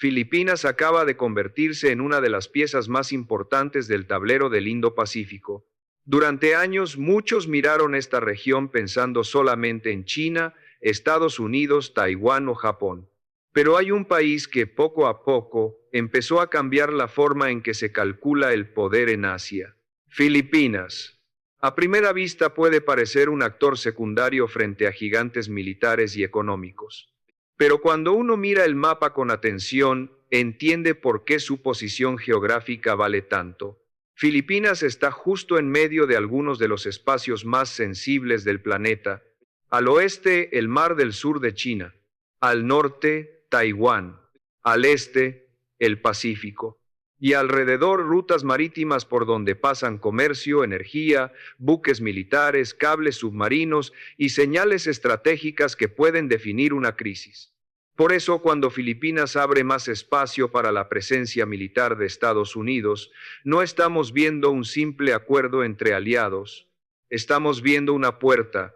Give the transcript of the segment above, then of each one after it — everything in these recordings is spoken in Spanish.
Filipinas acaba de convertirse en una de las piezas más importantes del tablero del Indo-Pacífico. Durante años, muchos miraron esta región pensando solamente en China, Estados Unidos, Taiwán o Japón. Pero hay un país que poco a poco empezó a cambiar la forma en que se calcula el poder en Asia. Filipinas. A primera vista puede parecer un actor secundario frente a gigantes militares y económicos. Pero cuando uno mira el mapa con atención, entiende por qué su posición geográfica vale tanto. Filipinas está justo en medio de algunos de los espacios más sensibles del planeta. Al oeste, el Mar del Sur de China. Al norte, Taiwán. Al este, el Pacífico. Y alrededor rutas marítimas por donde pasan comercio, energía, buques militares, cables submarinos y señales estratégicas que pueden definir una crisis. Por eso, cuando Filipinas abre más espacio para la presencia militar de Estados Unidos, no estamos viendo un simple acuerdo entre aliados, estamos viendo una puerta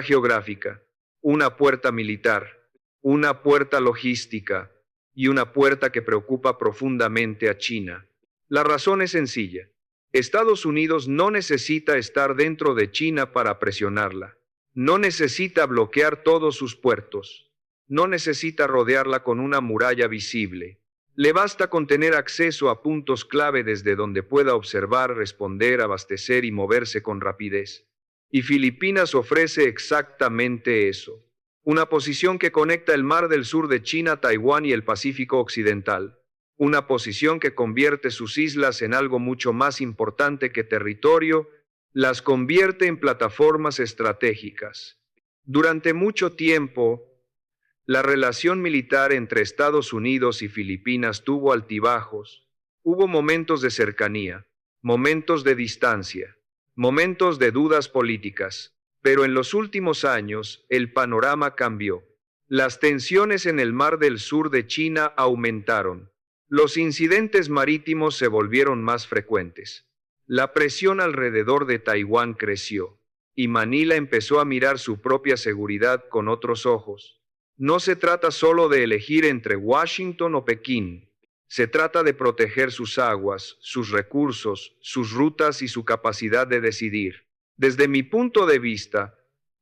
geográfica, una puerta militar, una puerta logística y una puerta que preocupa profundamente a China. La razón es sencilla. Estados Unidos no necesita estar dentro de China para presionarla. No necesita bloquear todos sus puertos. No necesita rodearla con una muralla visible. Le basta con tener acceso a puntos clave desde donde pueda observar, responder, abastecer y moverse con rapidez. Y Filipinas ofrece exactamente eso. Una posición que conecta el Mar del Sur de China, Taiwán y el Pacífico Occidental. Una posición que convierte sus islas en algo mucho más importante que territorio, las convierte en plataformas estratégicas. Durante mucho tiempo, la relación militar entre Estados Unidos y Filipinas tuvo altibajos. Hubo momentos de cercanía, momentos de distancia, momentos de dudas políticas. Pero en los últimos años, el panorama cambió. Las tensiones en el Mar del Sur de China aumentaron. Los incidentes marítimos se volvieron más frecuentes. La presión alrededor de Taiwán creció, y Manila empezó a mirar su propia seguridad con otros ojos. No se trata solo de elegir entre Washington o Pekín. Se trata de proteger sus aguas, sus recursos, sus rutas y su capacidad de decidir. Desde mi punto de vista,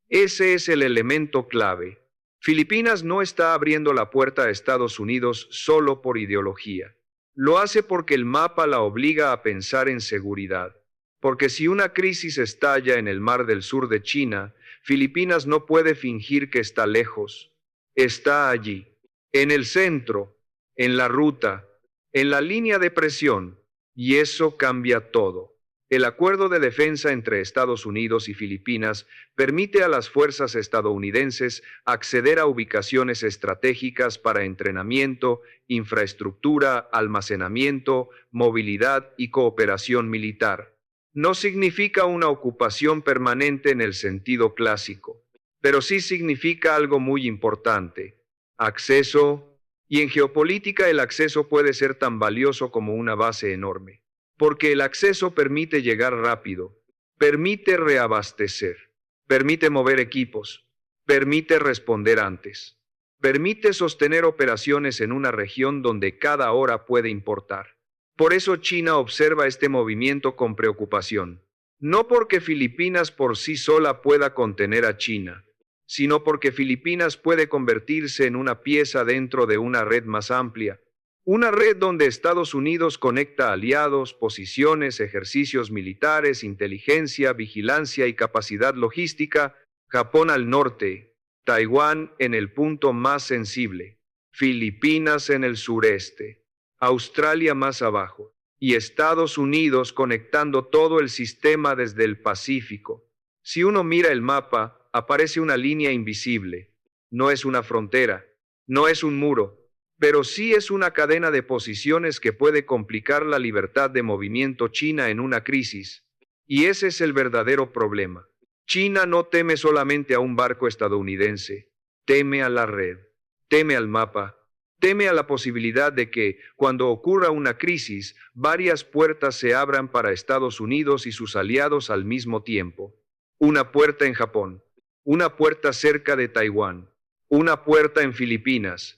ese es el elemento clave. Filipinas no está abriendo la puerta a Estados Unidos solo por ideología. Lo hace porque el mapa la obliga a pensar en seguridad. Porque si una crisis estalla en el Mar del Sur de China, Filipinas no puede fingir que está lejos. Está allí, en el centro, en la ruta, en la línea de presión, y eso cambia todo. El acuerdo de defensa entre Estados Unidos y Filipinas permite a las fuerzas estadounidenses acceder a ubicaciones estratégicas para entrenamiento, infraestructura, almacenamiento, movilidad y cooperación militar. No significa una ocupación permanente en el sentido clásico, pero sí significa algo muy importante: acceso, y en geopolítica el acceso puede ser tan valioso como una base enorme. Porque el acceso permite llegar rápido, permite reabastecer, permite mover equipos, permite responder antes, permite sostener operaciones en una región donde cada hora puede importar. Por eso China observa este movimiento con preocupación. No porque Filipinas por sí sola pueda contener a China, sino porque Filipinas puede convertirse en una pieza dentro de una red más amplia. Una red donde Estados Unidos conecta aliados, posiciones, ejercicios militares, inteligencia, vigilancia y capacidad logística, Japón al norte, Taiwán en el punto más sensible, Filipinas en el sureste, Australia más abajo, y Estados Unidos conectando todo el sistema desde el Pacífico. Si uno mira el mapa, aparece una línea invisible. No es una frontera, no es un muro, pero sí es una cadena de posiciones que puede complicar la libertad de movimiento china en una crisis. Y ese es el verdadero problema. China no teme solamente a un barco estadounidense, teme a la red, teme al mapa, teme a la posibilidad de que, cuando ocurra una crisis, varias puertas se abran para Estados Unidos y sus aliados al mismo tiempo. Una puerta en Japón, una puerta cerca de Taiwán, una puerta en Filipinas,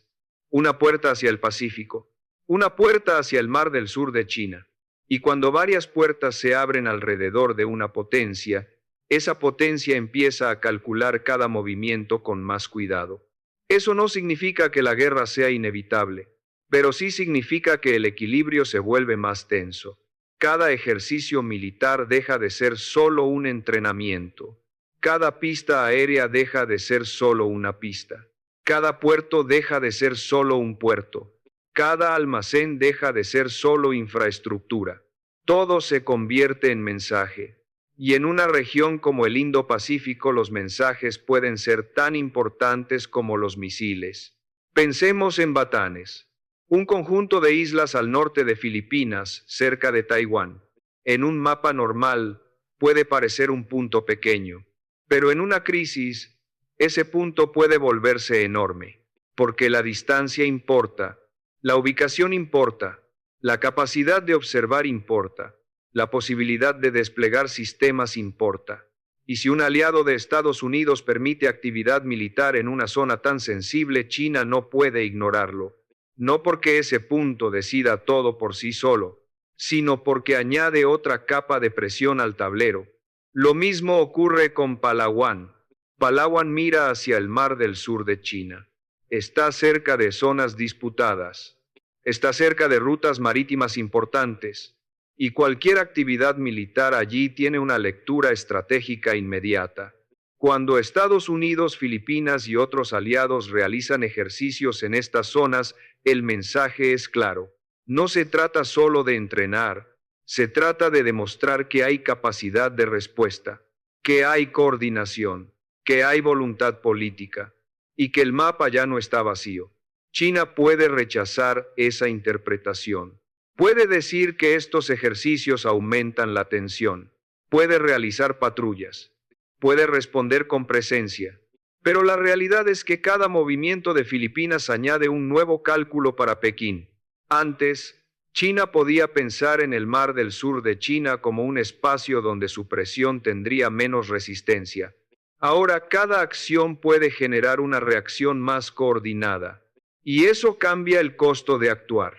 una puerta hacia el Pacífico, una puerta hacia el mar del sur de China. Y cuando varias puertas se abren alrededor de una potencia, esa potencia empieza a calcular cada movimiento con más cuidado. Eso no significa que la guerra sea inevitable, pero sí significa que el equilibrio se vuelve más tenso. Cada ejercicio militar deja de ser solo un entrenamiento. Cada pista aérea deja de ser solo una pista. Cada puerto deja de ser solo un puerto. Cada almacén deja de ser solo infraestructura. Todo se convierte en mensaje. Y en una región como el Indo-Pacífico los mensajes pueden ser tan importantes como los misiles. Pensemos en Batanes, un conjunto de islas al norte de Filipinas, cerca de Taiwán. En un mapa normal puede parecer un punto pequeño, pero en una crisis, ese punto puede volverse enorme, porque la distancia importa, la ubicación importa, la capacidad de observar importa, la posibilidad de desplegar sistemas importa. Y si un aliado de Estados Unidos permite actividad militar en una zona tan sensible, China no puede ignorarlo. No porque ese punto decida todo por sí solo, sino porque añade otra capa de presión al tablero. Lo mismo ocurre con Palawan. Palawan mira hacia el mar del sur de China. Está cerca de zonas disputadas. Está cerca de rutas marítimas importantes. Y cualquier actividad militar allí tiene una lectura estratégica inmediata. Cuando Estados Unidos, Filipinas y otros aliados realizan ejercicios en estas zonas, el mensaje es claro. No se trata solo de entrenar, se trata de demostrar que hay capacidad de respuesta, que hay coordinación, que hay voluntad política, y que el mapa ya no está vacío. China puede rechazar esa interpretación. Puede decir que estos ejercicios aumentan la tensión. Puede realizar patrullas. Puede responder con presencia. Pero la realidad es que cada movimiento de Filipinas añade un nuevo cálculo para Pekín. Antes, China podía pensar en el mar del sur de China como un espacio donde su presión tendría menos resistencia. Ahora cada acción puede generar una reacción más coordinada. Y eso cambia el costo de actuar.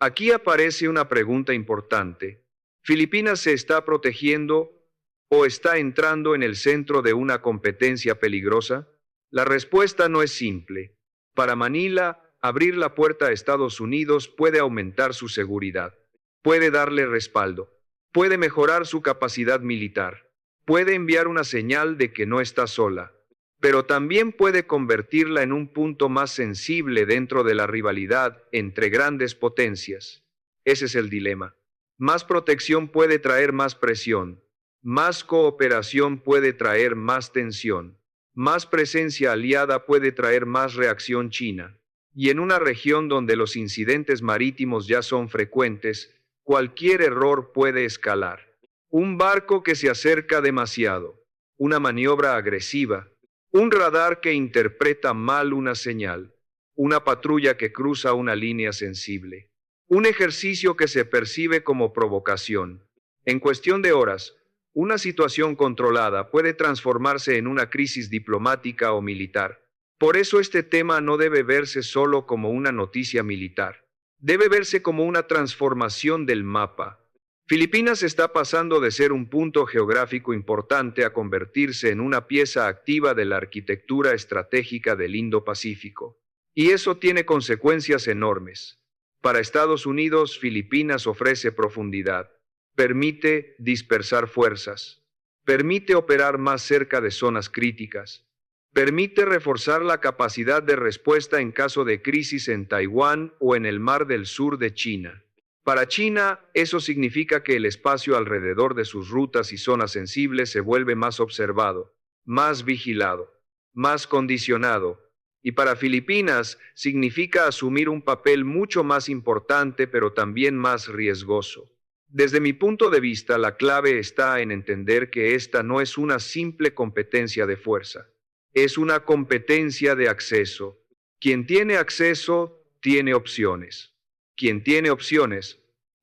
Aquí aparece una pregunta importante. ¿Filipinas se está protegiendo o está entrando en el centro de una competencia peligrosa? La respuesta no es simple. Para Manila, abrir la puerta a Estados Unidos puede aumentar su seguridad, puede darle respaldo, puede mejorar su capacidad militar, puede enviar una señal de que no está sola, pero también puede convertirla en un punto más sensible dentro de la rivalidad entre grandes potencias. Ese es el dilema. Más protección puede traer más presión, más cooperación puede traer más tensión, más presencia aliada puede traer más reacción china. Y en una región donde los incidentes marítimos ya son frecuentes, cualquier error puede escalar. Un barco que se acerca demasiado, una maniobra agresiva, un radar que interpreta mal una señal, una patrulla que cruza una línea sensible, un ejercicio que se percibe como provocación. En cuestión de horas, una situación controlada puede transformarse en una crisis diplomática o militar. Por eso este tema no debe verse solo como una noticia militar. Debe verse como una transformación del mapa. Filipinas está pasando de ser un punto geográfico importante a convertirse en una pieza activa de la arquitectura estratégica del Indo-Pacífico. Y eso tiene consecuencias enormes. Para Estados Unidos, Filipinas ofrece profundidad. Permite dispersar fuerzas. Permite operar más cerca de zonas críticas. Permite reforzar la capacidad de respuesta en caso de crisis en Taiwán o en el mar del sur de China. Para China, eso significa que el espacio alrededor de sus rutas y zonas sensibles se vuelve más observado, más vigilado, más condicionado. Y para Filipinas, significa asumir un papel mucho más importante, pero también más riesgoso. Desde mi punto de vista, la clave está en entender que esta no es una simple competencia de fuerza. Es una competencia de acceso. Quien tiene acceso, tiene opciones. Quien tiene opciones,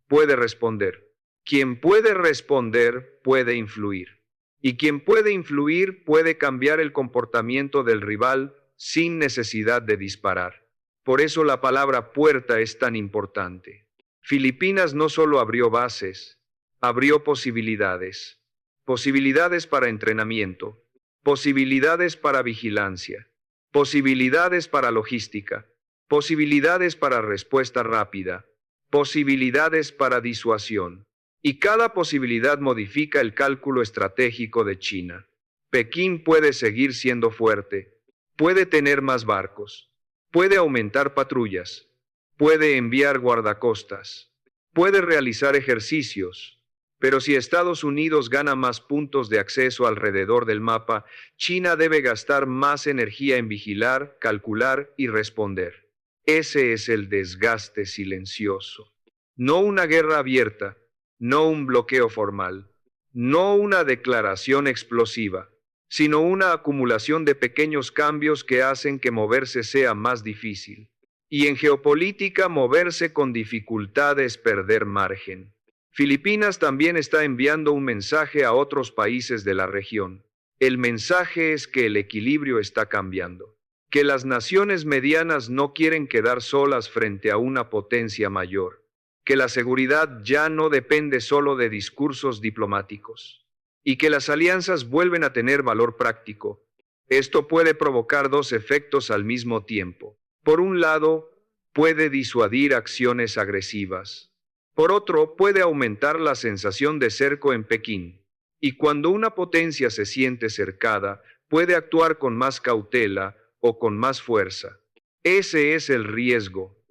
puede responder. Quien puede responder, puede influir. Y quien puede influir, puede cambiar el comportamiento del rival sin necesidad de disparar. Por eso la palabra puerta es tan importante. Filipinas no solo abrió bases, abrió posibilidades. Posibilidades para entrenamiento, posibilidades para vigilancia, posibilidades para logística, posibilidades para respuesta rápida, posibilidades para disuasión. Y cada posibilidad modifica el cálculo estratégico de China. Pekín puede seguir siendo fuerte, puede tener más barcos, puede aumentar patrullas, puede enviar guardacostas, puede realizar ejercicios, pero si Estados Unidos gana más puntos de acceso alrededor del mapa, China debe gastar más energía en vigilar, calcular y responder. Ese es el desgaste silencioso. No una guerra abierta, no un bloqueo formal, no una declaración explosiva, sino una acumulación de pequeños cambios que hacen que moverse sea más difícil. Y en geopolítica, moverse con dificultad es perder margen. Filipinas también está enviando un mensaje a otros países de la región. El mensaje es que el equilibrio está cambiando, que las naciones medianas no quieren quedar solas frente a una potencia mayor, que la seguridad ya no depende solo de discursos diplomáticos, y que las alianzas vuelven a tener valor práctico. Esto puede provocar dos efectos al mismo tiempo. Por un lado, puede disuadir acciones agresivas. Por otro, puede aumentar la sensación de cerco en Pekín. Y cuando una potencia se siente cercada, puede actuar con más cautela o con más fuerza. Ese es el riesgo.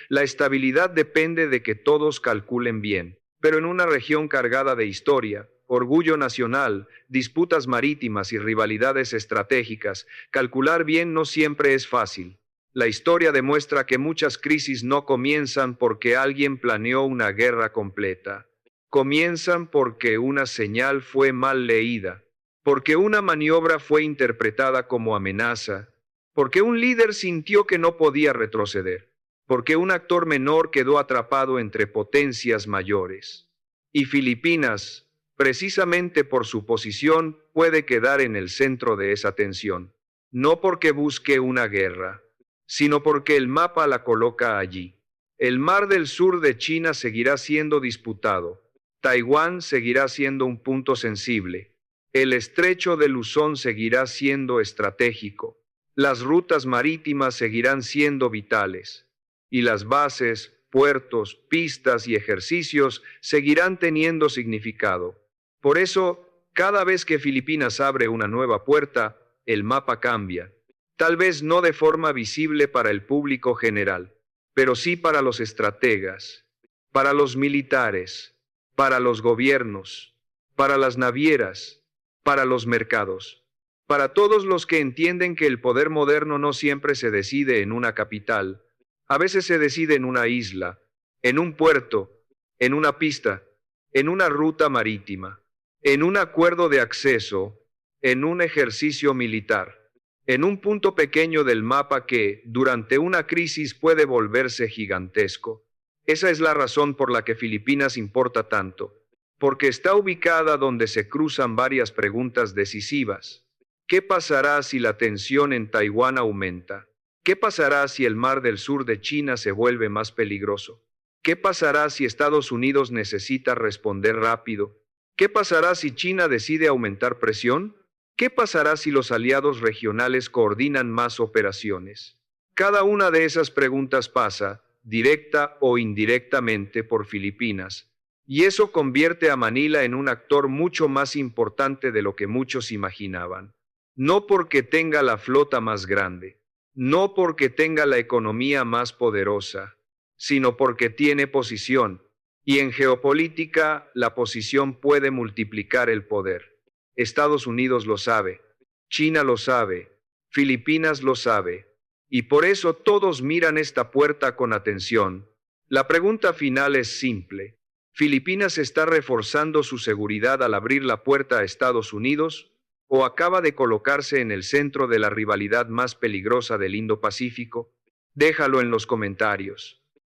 La estabilidad depende de que todos calculen bien, pero en una región cargada de historia, orgullo nacional, disputas marítimas y rivalidades estratégicas, calcular bien no siempre es fácil. La historia demuestra que muchas crisis no comienzan porque alguien planeó una guerra completa. Comienzan porque una señal fue mal leída, porque una maniobra fue interpretada como amenaza, porque un líder sintió que no podía retroceder, porque un actor menor quedó atrapado entre potencias mayores. Y Filipinas, precisamente por su posición, puede quedar en el centro de esa tensión, no porque busque una guerra, sino porque el mapa la coloca allí. El mar del sur de China seguirá siendo disputado. Taiwán seguirá siendo un punto sensible. El estrecho de Luzón seguirá siendo estratégico. Las rutas marítimas seguirán siendo vitales. Y las bases, puertos, pistas y ejercicios seguirán teniendo significado. Por eso, cada vez que Filipinas abre una nueva puerta, el mapa cambia. Tal vez no de forma visible para el público general, pero sí para los estrategas, para los militares, para los gobiernos, para las navieras, para los mercados, para todos los que entienden que el poder moderno no siempre se decide en una capital, a veces se decide en una isla, en un puerto, en una pista, en una ruta marítima, en un acuerdo de acceso, en un ejercicio militar, en un punto pequeño del mapa que, durante una crisis, puede volverse gigantesco. Esa es la razón por la que Filipinas importa tanto, porque está ubicada donde se cruzan varias preguntas decisivas. ¿Qué pasará si la tensión en Taiwán aumenta? ¿Qué pasará si el mar del sur de China se vuelve más peligroso? ¿Qué pasará si Estados Unidos necesita responder rápido? ¿Qué pasará si China decide aumentar presión? ¿Qué pasará si los aliados regionales coordinan más operaciones? Cada una de esas preguntas pasa, directa o indirectamente, por Filipinas, y eso convierte a Manila en un actor mucho más importante de lo que muchos imaginaban. No porque tenga la flota más grande, no porque tenga la economía más poderosa, sino porque tiene posición, y en geopolítica la posición puede multiplicar el poder. Estados Unidos lo sabe, China lo sabe, Filipinas lo sabe, y por eso todos miran esta puerta con atención. La pregunta final es simple. ¿Filipinas está reforzando su seguridad al abrir la puerta a Estados Unidos, o acaba de colocarse en el centro de la rivalidad más peligrosa del Indo-Pacífico? Déjalo en los comentarios.